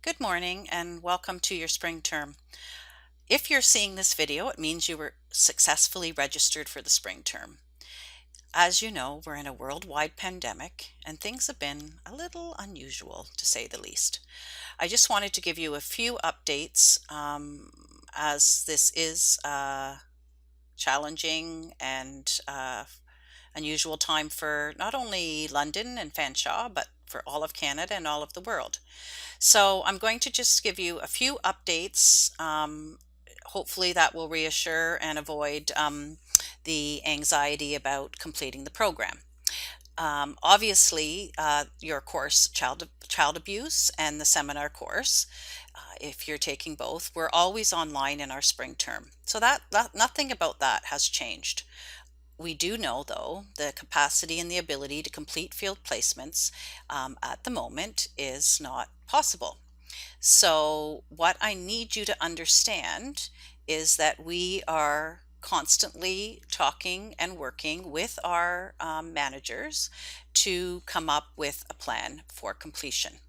Good morning and welcome to your spring term. If you're seeing this video, it means you were successfully registered for the spring term. As you know, we're in a worldwide pandemic and things have been a little unusual to say the least. I just wanted to give you a few updates as this is a challenging and unusual time for not only London and Fanshawe, but for all of Canada and all of the world. So I'm going to just give you a few updates. Hopefully that will reassure and avoid the anxiety about completing the program. Obviously, your course, child abuse and the seminar course, if you're taking both, we're always online in our spring term. So that nothing about that has changed. We do know, though, the capacity and the ability to complete field placements at the moment is not possible. So, what I need you to understand is that we are constantly talking and working with our managers to come up with a plan for completion.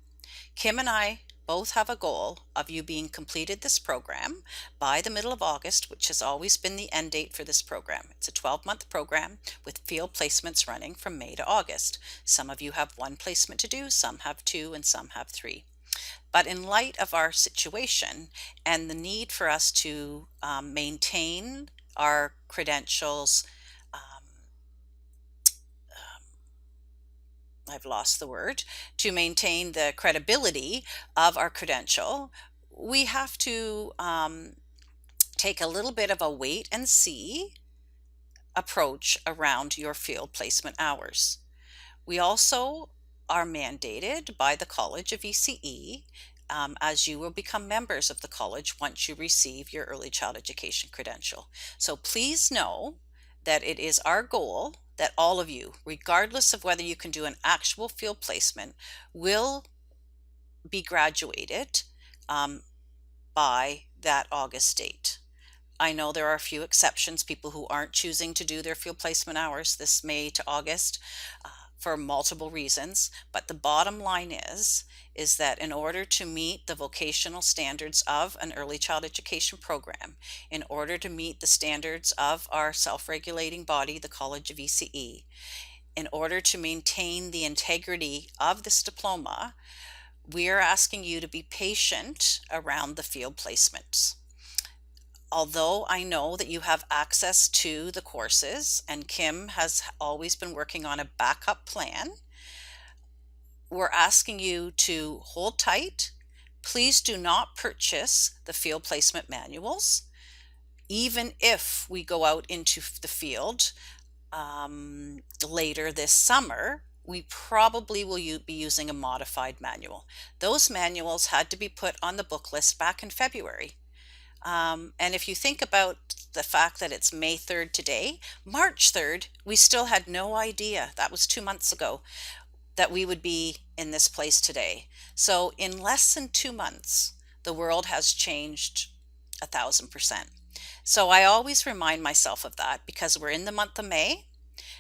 Kim and I both have a goal of you being completed this program by the middle of August, which has always been the end date for this program. It's a 12-month program with field placements running from May to August. Some of you have one placement to do, some have two, and some have three. But in light of our situation and the need for us to maintain our credentials, um, I've lost the word, to maintain the credibility of our credential, we have to take a little bit of a wait and see approach around your field placement hours. We also are mandated by the College of ECE, as you will become members of the college once you receive your early child education credential. So please know that it is our goal that all of you, regardless of whether you can do an actual field placement, will be graduated by that August date. I know there are a few exceptions, people who aren't choosing to do their field placement hours this May to August for multiple reasons. But the bottom line is that in order to meet the vocational standards of an early child education program, in order to meet the standards of our self-regulating body, the College of ECE, in order to maintain the integrity of this diploma, we are asking you to be patient around the field placements. Although I know that you have access to the courses and Kim has always been working on a backup plan, we're asking you to hold tight. Please do not purchase the field placement manuals. Even if we go out into the field later this summer, we probably will be using a modified manual. Those manuals had to be put on the book list back in February. And if you think about the fact that it's May 3rd today, March 3rd, we still had no idea, that was 2 months ago, that we would be in this place today. So in less than 2 months, the world has changed 1,000%. So I always remind myself of that because we're in the month of May.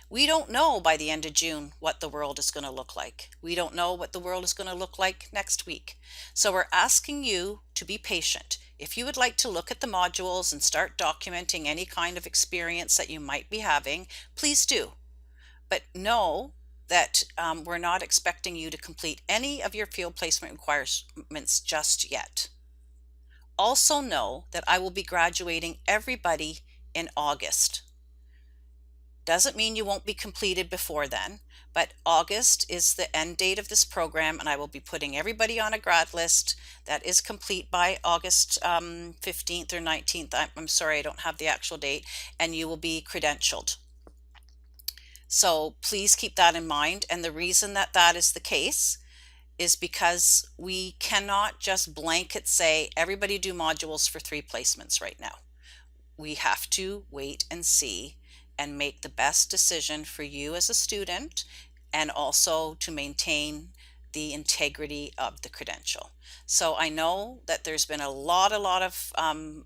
We don't know by the end of June what the world is going to look like. We don't know what the world is going to look like next week. So we're asking you to be patient. If you would like to look at the modules and start documenting any kind of experience that you might be having, please do. But know that we're not expecting you to complete any of your field placement requirements just yet. Also know that I will be graduating everybody in August. Doesn't mean you won't be completed before then, but August is the end date of this program, and I will be putting everybody on a grad list that is complete by August 15th or 19th. I'm sorry, I don't have the actual date, and you will be credentialed. So please keep that in mind. And the reason that that is the case is because we cannot just blanket say everybody do modules for 3 placements right now. We have to wait and see and make the best decision for you as a student and also to maintain the integrity of the credential. So I know that there's been a lot of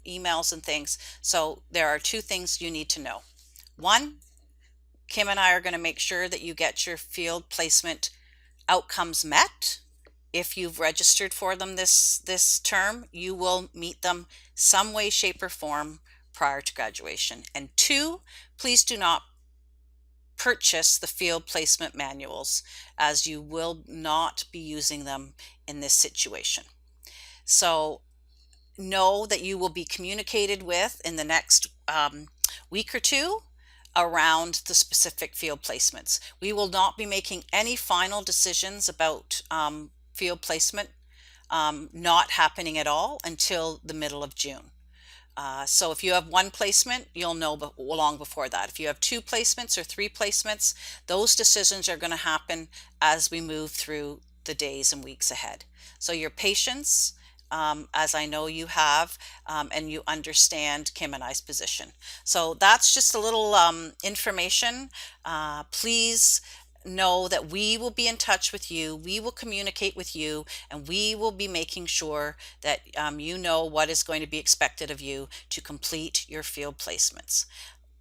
emails and things. So there are 2 things you need to know. One, Kim and I are going to make sure that you get your field placement outcomes met. if you've registered for them this term, you will meet them some way, shape, or form prior to graduation. And two, please do not purchase the field placement manuals, as you will not be using them in this situation. So know that you will be communicated with in the next week or two around the specific field placements. We will not be making any final decisions about field placement not happening at all until the middle of June. So if you have one placement, you'll know long before that. If you have two placements or three placements, those decisions are going to happen as we move through the days and weeks ahead. So your patience, as I know you have, and you understand Kim and I's position. So that's just a little information. Please know that we will be in touch with you. We will communicate with you, and we will be making sure that you know what is going to be expected of you to complete your field placements.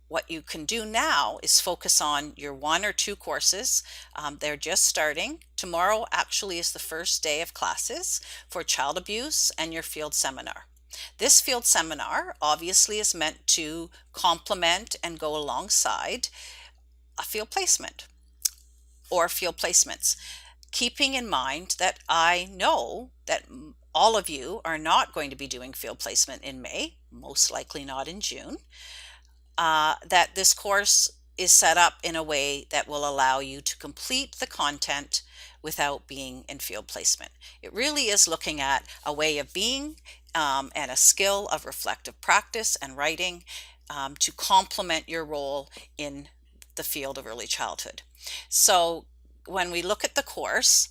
What you can do now is focus on your one or two courses. They're just starting. Tomorrow actually is the first day of classes for child abuse and your field seminar. This field seminar obviously is meant to complement and go alongside a field placement or field placements, keeping in mind that I know that all of you are not going to be doing field placement in May, most likely not in June, that this course is set up in a way that will allow you to complete the content without being in field placement. It really is looking at a way of being and a skill of reflective practice and writing to complement your role in the field of early childhood. So when we look at the course,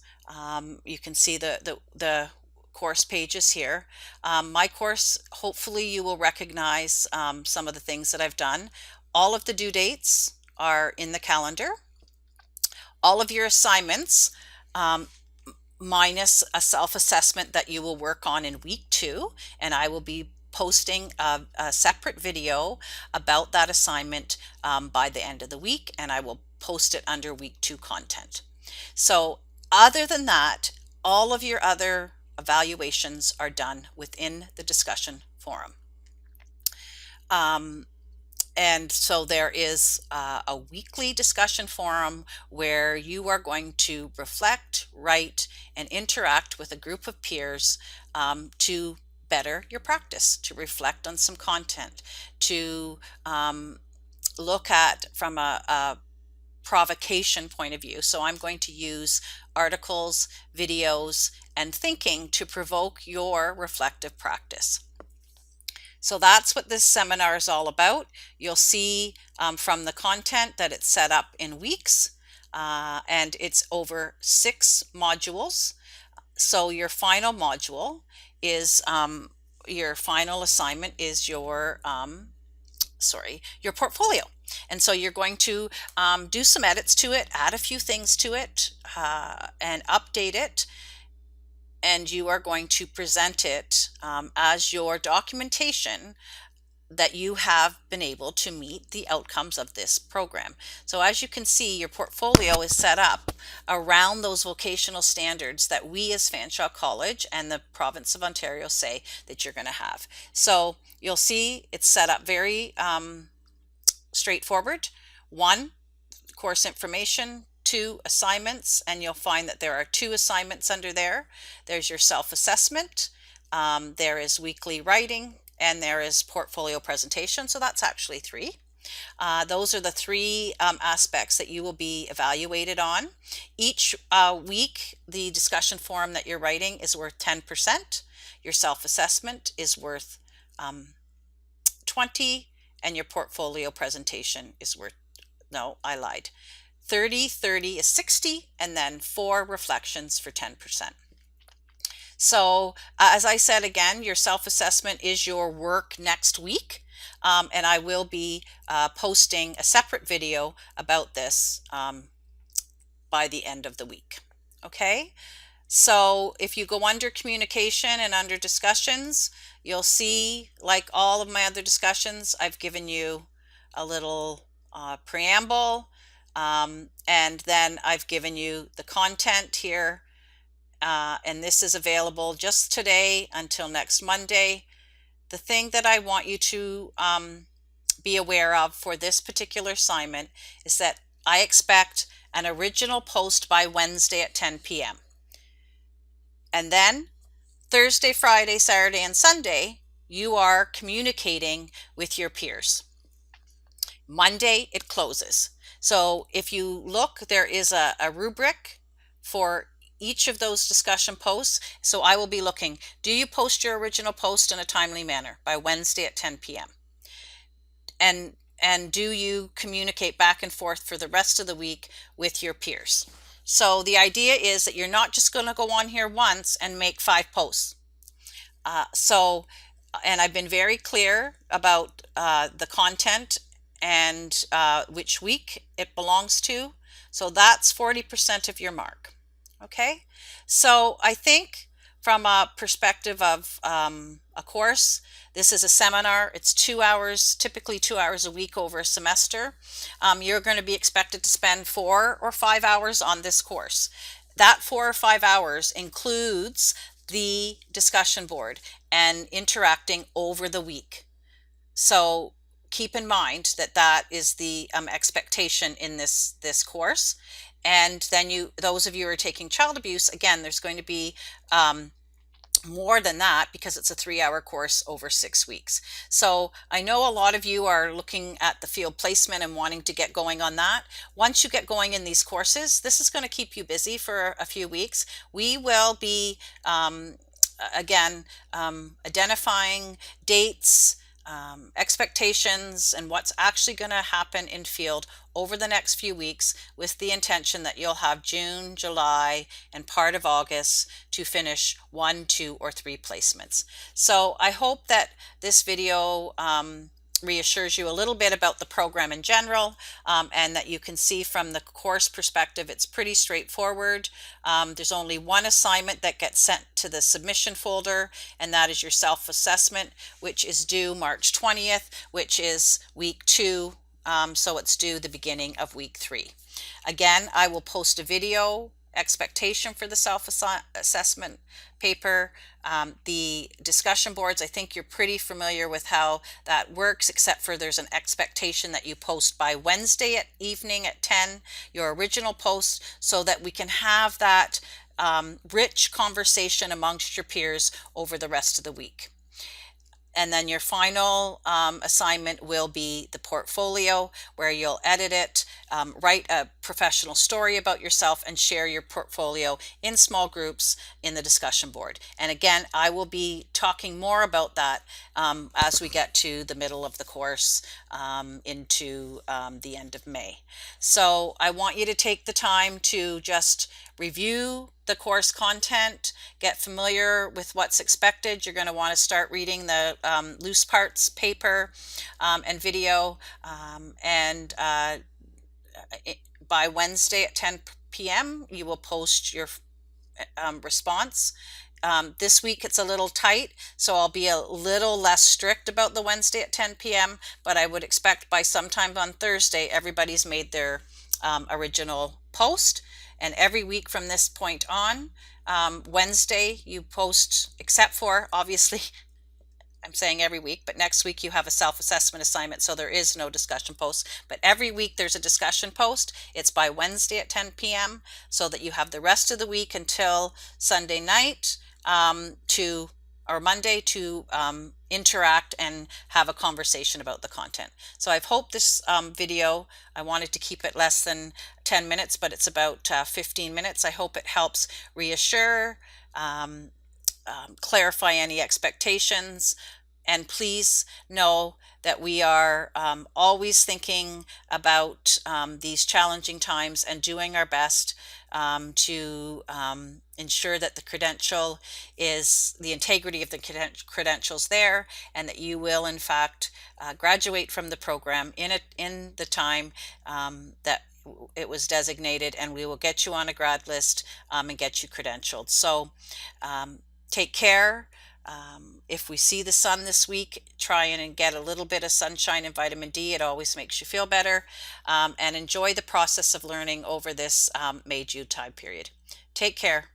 you can see the course pages here. My course, hopefully you will recognize some of the things that I've done. All of the due dates are in the calendar. All of your assignments, minus a self-assessment that you will work on in week 2, and I will be posting a separate video about that assignment by the end of the week, and I will post it under week 2 content. So other than that, all of your other evaluations are done within the discussion forum. And so there is a weekly discussion forum where you are going to reflect, write, and interact with a group of peers to better your practice, to reflect on some content, to look at from a provocation point of view. So I'm going to use articles, videos, and thinking to provoke your reflective practice. So that's what this seminar is all about. You'll see from the content that it's set up in weeks, and it's over 6 modules. So your final module is, your final assignment is your portfolio. And so you're going to do some edits to it, add a few things to it, and update it. And you are going to present it as your documentation that you have been able to meet the outcomes of this program. So as you can see, your portfolio is set up around those vocational standards that we as Fanshawe College and the province of Ontario say that you're going to have. So you'll see it's set up very straightforward. 1, course information. 2, assignments, and you'll find that there are 2 assignments under there. There's your self-assessment, there is weekly writing, and there is portfolio presentation. So that's actually 3. Those are the 3 aspects that you will be evaluated on. Each week, the discussion forum that you're writing is worth 10%. Your self-assessment is worth 20, and your portfolio presentation is worth, no, I lied. 30 is 60, and then 4 reflections for 10%. So as I said again, your self-assessment is your work next week, and I will be posting a separate video about this by the end of the week. Okay, so if you go under communication and under discussions, you'll see, like all of my other discussions, I've given you a little preamble. And then I've given you the content here, and this is available just today until next Monday. The thing that I want you to be aware of for this particular assignment is that I expect an original post by Wednesday at 10 p.m. And then Thursday, Friday, Saturday, and Sunday, you are communicating with your peers. Monday, it closes. So if you look, there is a rubric for each of those discussion posts. So I will be looking, do you post your original post in a timely manner by Wednesday at 10 p.m.? And do you communicate back and forth for the rest of the week with your peers? So the idea is that you're not just going to go on here once and make 5 posts. And I've been very clear about the content and which week it belongs to. So that's 40% of your mark. Okay, so I think from a perspective of a course, this is a seminar. It's 2 hours, typically 2 hours a week over a semester. You're going to be expected to spend 4 or 5 hours on this course. That 4 or 5 hours includes the discussion board and interacting over the week. So keep in mind that that is the expectation in this course. And then those of you who are taking child abuse, again, there's going to be more than that because it's a 3-hour course over 6 weeks. So I know a lot of you are looking at the field placement and wanting to get going on that. Once you get going in these courses, this is going to keep you busy for a few weeks. We will be, identifying dates, expectations, and what's actually going to happen in field over the next few weeks, with the intention that you'll have June, July, and part of August to finish 1, 2, or 3 placements. So I hope that this video reassures you a little bit about the program in general, and that you can see from the course perspective it's pretty straightforward. There's only one assignment that gets sent to the submission folder, and that is your self-assessment, which is due March 20th, which is week 2. So it's due the beginning of week 3. Again, I will post a video expectation for the self-assessment paper. The discussion boards, I think you're pretty familiar with how that works, except for there's an expectation that you post by Wednesday at evening at 10, your original post, so that we can have that rich conversation amongst your peers over the rest of the week. And then your final assignment will be the portfolio, where you'll edit it, write a professional story about yourself, and share your portfolio in small groups in the discussion board. And again, I will be talking more about that as we get to the middle of the course, into the end of May. So I want you to take the time to just review the course content, get familiar with what's expected. You're going to want to start reading the loose parts paper and video, by Wednesday at 10 p.m. you will post your response. This week it's a little tight, so I'll be a little less strict about the Wednesday at 10 p.m., but I would expect by sometime on Thursday everybody's made their original post. And every week from this point on, Wednesday you post, except for, obviously, I'm saying every week, but next week you have a self-assessment assignment, so there is no discussion post. But every week there's a discussion post. It's by Wednesday at 10 p.m. so that you have the rest of the week until Sunday night or Monday to interact and have a conversation about the content. So I've hoped this video, I wanted to keep it less than 10 minutes, but it's about 15 minutes. I hope it helps reassure, clarify any expectations, and please know that we are always thinking about these challenging times and doing our best to ensure that the integrity of the credentials there, and that you will in fact graduate from the program in the time that it was designated, and we will get you on a grad list and get you credentialed. So take care. If we see the sun this week, try and get a little bit of sunshine and vitamin D. It always makes you feel better. And enjoy the process of learning over this May-June time period. Take care.